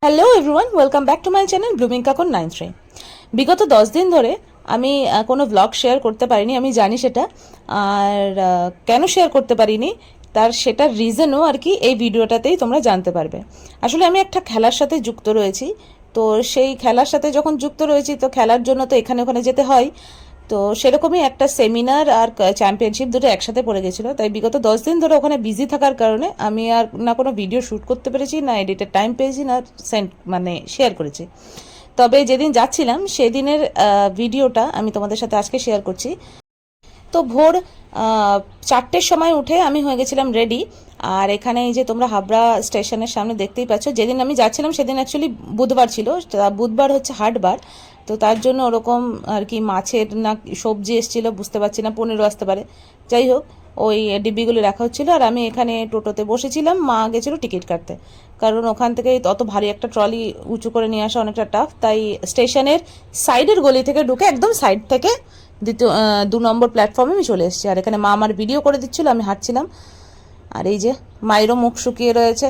Hello everyone, welcome back to my channel blooming Kakon 93। বিগত 10 দিন ধরে আমি কোনো ব্লগ শেয়ার করতে পারিনি, আমি জানি সেটা। আর কেন শেয়ার করতে পারিনি সেটার রিজনও আর কি এই ভিডিওটাতেই তোমরা জানতে পারবে। আসলে আমি একটা খেলার সাথে যুক্ত রয়েছি, তো সেই খেলার সাথে যখন যুক্ত রয়েছি তো খেলার জন্য তো এখানে ওখানে যেতে হয়। তো সেরকমই একটা সেমিনার আর চ্যাম্পিয়নশিপ দুটো একসাথে পড়ে গেছিলো, তাই বিগত 10 দিন ধরে ওখানে বিজি থাকার কারণে আমি আর না কোনো ভিডিও শ্যুট করতে পেরেছি, না এডিটের টাইম পেয়েছি, না শেয়ার করেছি। তবে যেদিন যাচ্ছিলাম সেদিনের ভিডিওটা আমি তোমাদের সাথে আজকে শেয়ার করছি। তো ভোর 4টের সময় উঠে আমি হয়ে গেছিলাম রেডি। আর এখানে এই যে তোমরা হাবড়া স্টেশনের সামনে দেখতেই পাচ্ছ, যেদিন আমি যাচ্ছিলাম সেদিন অ্যাকচুয়ালি বুধবার ছিল, বুধবার হচ্ছে হাটবার। তো তার জন্য ওরকম আর কি মাছের না সবজি এসেছিল বুঝতে পারছি না, পনেরও আসতে পারে। যাই হোক, ওই ডিব্বিগুলো রাখা হচ্ছিলো আর আমি এখানে টোটোতে বসেছিলাম, মা গেছিলো টিকিট কাটতে। কারণ ওখান থেকে অত ভারী একটা ট্রলি উঁচু করে নিয়ে আসা অনেকটা টাফ, তাই স্টেশনের সাইডের গলি থেকে ঢুকে একদম সাইড থেকে 2 নম্বর প্ল্যাটফর্মে আমি চলে এসেছি। আর এখানে মা আমার ভিডিও করে দিচ্ছিলো, আমি হাঁটছিলাম। আর এই যে মায়েরও মুখ শুকিয়ে রয়েছে,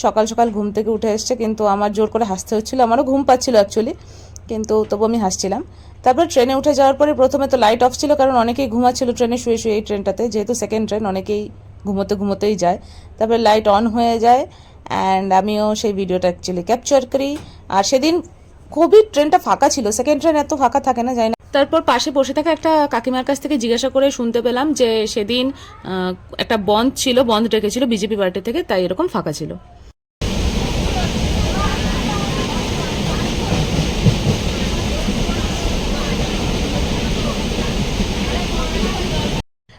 সকাল সকাল ঘুম থেকে উঠে এসছে, কিন্তু আমার জোর করে হাসতে হচ্ছিলো, আমারও ঘুম পাচ্ছিলো অ্যাকচুয়ালি, কিন্তু তবু আমি হাসছিলাম। তারপর ট্রেনে উঠে যাওয়ার পরে প্রথমে তো লাইট অফ ছিল, কারণ অনেকেই ঘুমাচ্ছিল ট্রেনে শুয়ে শুয়ে। এই ট্রেনটাতে যেহেতু সেকেন্ড ট্রেন, অনেকেই ঘুমোতেই যায়। তারপরে লাইট অন হয়ে যায় অ্যান্ড আমিও সেই ভিডিওটা অ্যাকচুয়ালি ক্যাপচার করি। আর সেদিন খুবই ট্রেনটা ফাঁকা ছিল, সেকেন্ড ট্রেন এত ফাঁকা থাকে না, যায় না। তারপর পাশে বসে থাকা একটা কাকিমার কাছ থেকে জিজ্ঞাসা করে শুনতে পেলাম যে সেদিন একটা বন্ধ ডেকেছিল বিজেপি পার্টি থেকে, তাই এরকম ফাঁকা ছিল।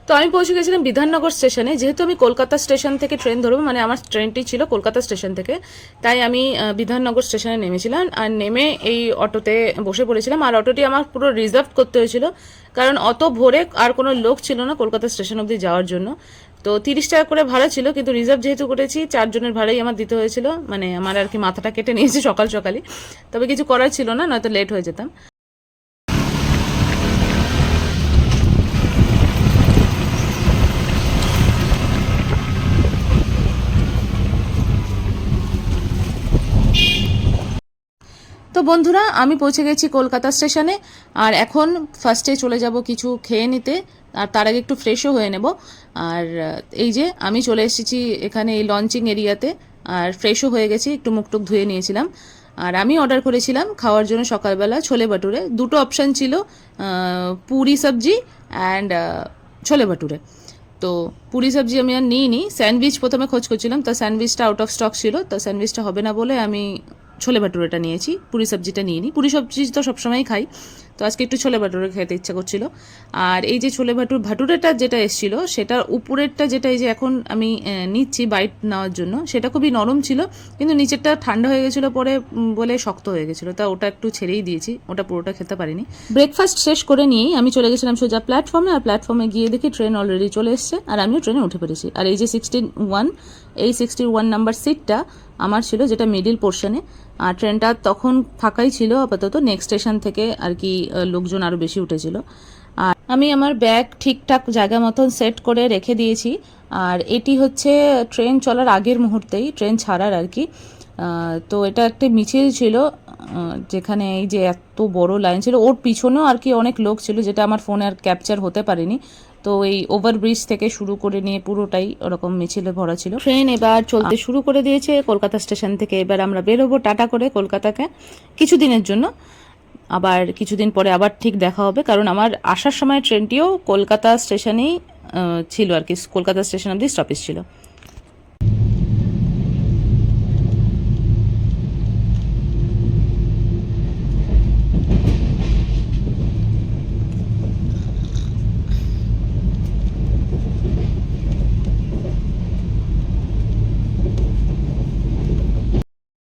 তো আমি পৌঁছে গেছিলাম বিধাননগর স্টেশনে। যেহেতু আমি কলকাতা স্টেশন থেকে ট্রেন ধরবো, মানে আমার ট্রেনটি ছিল কলকাতা স্টেশন থেকে, তাই আমি বিধাননগর স্টেশনে নেমেছিলাম। আর নেমে এই অটোতে বসে পড়েছিলাম। আর অটোটি আমার পুরো রিজার্ভ করতে হয়েছিল, কারণ অত ভোরে আর কোনো লোক ছিল না কলকাতা স্টেশন অবধি যাওয়ার জন্য। তো 30 টাকা করে ভাড়া ছিল, কিন্তু রিজার্ভ যেহেতু করেছি 4 জনের ভাড়াই আমার দিতে হয়েছিল। মানে আমার আর কি মাথাটা কেটে নিয়েছি সকাল সকালই, তবে কিছু করার ছিল না, নয়তো লেট হয়ে যেতাম। তো বন্ধুরা, আমি পৌঁছে গেছি কলকাতা স্টেশনে। আর এখন ফার্স্টে চলে যাব কিছু খেয়ে নিতে, আর তার আগে একটু ফ্রেশও হয়ে নেব। আর এই যে আমি চলে এসেছি এখানে এই লঞ্চিং এরিয়াতে, আর ফ্রেশও হয়ে গেছি, একটু মুখটুক ধুয়ে নিয়েছিলাম। আর আমি অর্ডার করেছিলাম খাওয়ার জন্য সকালবেলা ছোলে ভাটুরে। দুটো অপশান ছিল, পুরি সবজি অ্যান্ড ছোলে ভাটুরে। তো পুরি সবজি আমি আর নিইনি, স্যান্ডউইচ প্রথমে খোঁজ করছিলাম, তো স্যান্ডউইচটা আউট অফ স্টক ছিল, তো স্যান্ডউইচটা হবে না বলে আমি ছোলে ভাটুরেটা নিয়েছি, পুরি সবজিটা নিইনি। পুরি সবজি তো সবসময়ই খাই, তো আজকে একটু ছোলে ভাটুরে খেতে ইচ্ছা করছিল। আর এই যে ছোলে ভাটুরেটা যেটা এসেছিল, সেটার উপরেরটা যেটা এই যে এখন আমি নিচ্ছি বাইট নেওয়ার জন্য, সেটা খুবই নরম ছিল, কিন্তু নিচেরটা ঠান্ডা হয়ে গেছিলো পরে বলে শক্ত হয়ে গেছিলো, তা ওটা একটু ছেড়েই দিয়েছি, ওটা পুরোটা খেতে পারিনি। ব্রেকফাস্ট শেষ করে নিয়েই আমি চলে গেছিলাম সোজা প্ল্যাটফর্মে। আর প্ল্যাটফর্মে গিয়ে দেখি ট্রেন অলরেডি চলে এসছে, আর আমিও ট্রেনে উঠে পড়েছি। আর এই যে 61 নাম্বার সিটটা আমার ছিল, যেটা মিডিল পোর্শনে। আর ট্রেনটা তখন ফাঁকাই ছিল আপাতত, নেক্সট স্টেশন থেকে আর কি লোকজন আরও বেশি উঠেছিল। আর আমি আমার ব্যাগ ঠিকঠাক জায়গা মতন সেট করে রেখে দিয়েছি। আর এটি হচ্ছে ট্রেন চলার আগের মুহূর্তেই, ট্রেন ছাড়ার আর কি। তো এটা একটা মিছিল ছিল, যেখানে এই যে এত বড় লাইন ছিল, ওর পিছনেও আর কি অনেক লোক ছিল, যেটা আমার ফোনে আর ক্যাপচার হতে পারেনি। তো এই ওভারব্রিজ থেকে শুরু করে নিয়ে পুরোটাই ওরকম মিছিলে ভরা ছিল। ট্রেন এবার চলতে শুরু করে দিয়েছে কলকাতা স্টেশন থেকে। এবার আমরা বেরোবো টাটা করে কলকাতাকে কিছুদিনের জন্য, আবার কিছুদিন পরে আবার ঠিক দেখা হবে, কারণ আমার আসার সময় ট্রেনটিও কলকাতা স্টেশনেই ছিল আর কি, কলকাতা স্টেশন অব্দি স্টপেজ ছিল।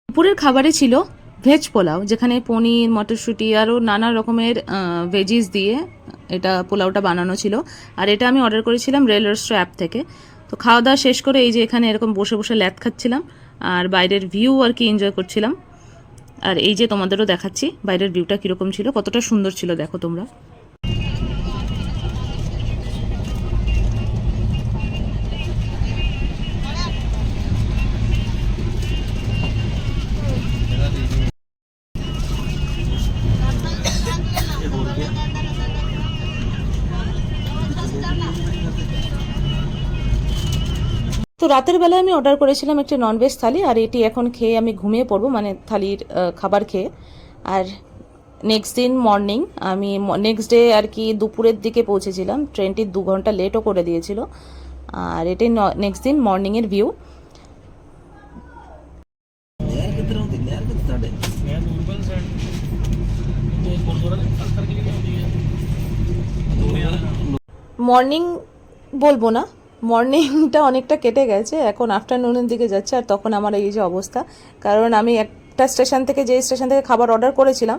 দুপুরের খাবারে ছিল ভেজ পোলাও, যেখানে পনির, মটরশুঁটি আরও নানা রকমের ভেজিস দিয়ে এটা পোলাওটা বানানো ছিল। আর এটা আমি অর্ডার করেছিলাম রেল রেস্টো অ্যাপ থেকে। তো খাওয়া দাওয়া শেষ করে এই যে এখানে এরকম বসে বসে ল্যাদ খাচ্ছিলাম, আর বাইরের ভিউ আর কি এনজয় করছিলাম। আর এই যে তোমাদেরও দেখাচ্ছি বাইরের ভিউটা কীরকম ছিল, কতটা সুন্দর ছিল দেখো তোমরা। রাতের বেলায় আমি অর্ডার করেছিলাম একটি ননভেজ থালি, আর এটি এখন খেয়ে আমি ঘুমিয়ে পড়বো, মানে থালির খাবার খেয়ে। আর নেক্সট দিন মর্নিং আমি নেক্সট ডে আর কি দুপুরের দিকে পৌঁছেছিলাম, ট্রেনটি 2 ঘন্টা লেটও করে দিয়েছিল। আর এটাই নেক্সট দিন মর্নিংয়ের ভিউ। মর্নিং বলবো না, মর্নিংটা অনেকটা কেটে গেছে, এখন আফটারনুনের দিকে যাচ্ছে। আর তখন আমার এই যে অবস্থা, কারণ আমি একটা স্টেশন থেকে, যে স্টেশন থেকে খাবার অর্ডার করেছিলাম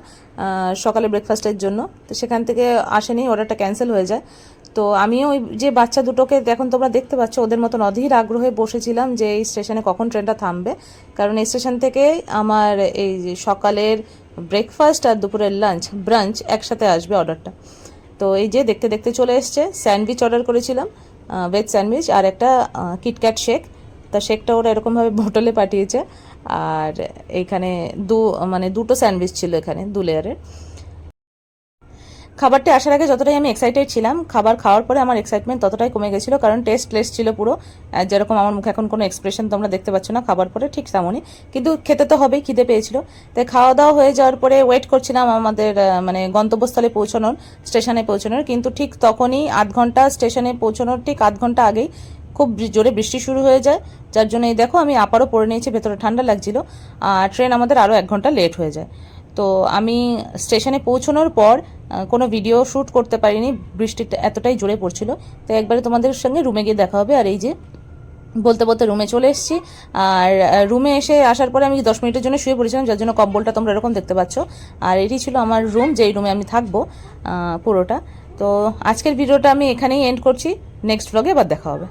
সকালে ব্রেকফাস্টের জন্য, তো সেখান থেকে আসেনি, অর্ডারটা ক্যান্সেল হয়ে যায়। তো আমিও ওই যে বাচ্চা দুটোকে এখন তোমরা দেখতে পাচ্ছ, ওদের মতন অধীর আগ্রহে বসেছিলাম যে এই স্টেশনে কখন ট্রেনটা থামবে, কারণ এই স্টেশন থেকে আমার এই যে সকালের ব্রেকফাস্ট আর দুপুরের লাঞ্চ ব্রাঞ্চ একসাথে আসবে অর্ডারটা। তো এই যে দেখতে দেখতে চলে এসছে। স্যান্ডউইচ অর্ডার করেছিলাম, ভেজ স্যান্ডউইচ, আর একটা কিটক্যাট শেক। তা শেকটা ওরা এরকমভাবে বোতলে পাঠিয়েছে। আর এইখানে মানে দুটো স্যান্ডউইচ ছিল এখানে, 2 লেয়ারের। খাবারটা আসার আগে যতটাই আমি এক্সাইটেড ছিলাম, খাবার খাওয়ার পরে আমার এক্সাইটমেন্ট ততটাই কমে গেছিলো, কারণ টেস্টলেস ছিল পুরো। যেরকম আমার মুখে এখন কোনো এক্সপ্রেশন তোমরা দেখতে পাচ্ছ না খাবার পরে, ঠিক তেমনই। কিন্তু খেতে তো হবেই, খিদে পেয়েছিল। তাই খাওয়া দাওয়া হয়ে যাওয়ার পরে ওয়েট করছিলাম আমাদের মানে গন্তব্যস্থলে পৌঁছানোর, স্টেশনে পৌঁছানোর। কিন্তু ঠিক তখনই স্টেশনে পৌঁছানোর ঠিক আধ ঘন্টা আগেই খুব জোরে বৃষ্টি শুরু হয়ে যায়, যার জন্য এই দেখো আমি আপারও পরে নিয়েছি, ভেতরে ঠান্ডা লাগছিল। আর ট্রেন আমাদের আরও 1 ঘন্টা লেট হয়ে যায়। তো আমি স্টেশনে পৌঁছানোর পর কোনো ভিডিও শ্যুট করতে পারিনি, বৃষ্টিটা এতটাই জোরে পড়ছিল। তো একবারে তোমাদের সঙ্গে রুমে গিয়ে দেখা হবে। আর এই যে বলতে বলতে রুমে চলে এসেছি। আর রুমে আসার পরে আমি 10 মিনিটের জন্য শুয়ে পড়েছিলাম, যার জন্য কম্বলটা তোমরা এরকম দেখতে পাচ্ছ। আর এটি ছিল আমার রুম, যেই রুমে আমি থাকবো পুরোটা। তো আজকের ভিডিওটা আমি এখানেই এন্ড করছি, নেক্সট ব্লগে আবার দেখা হবে।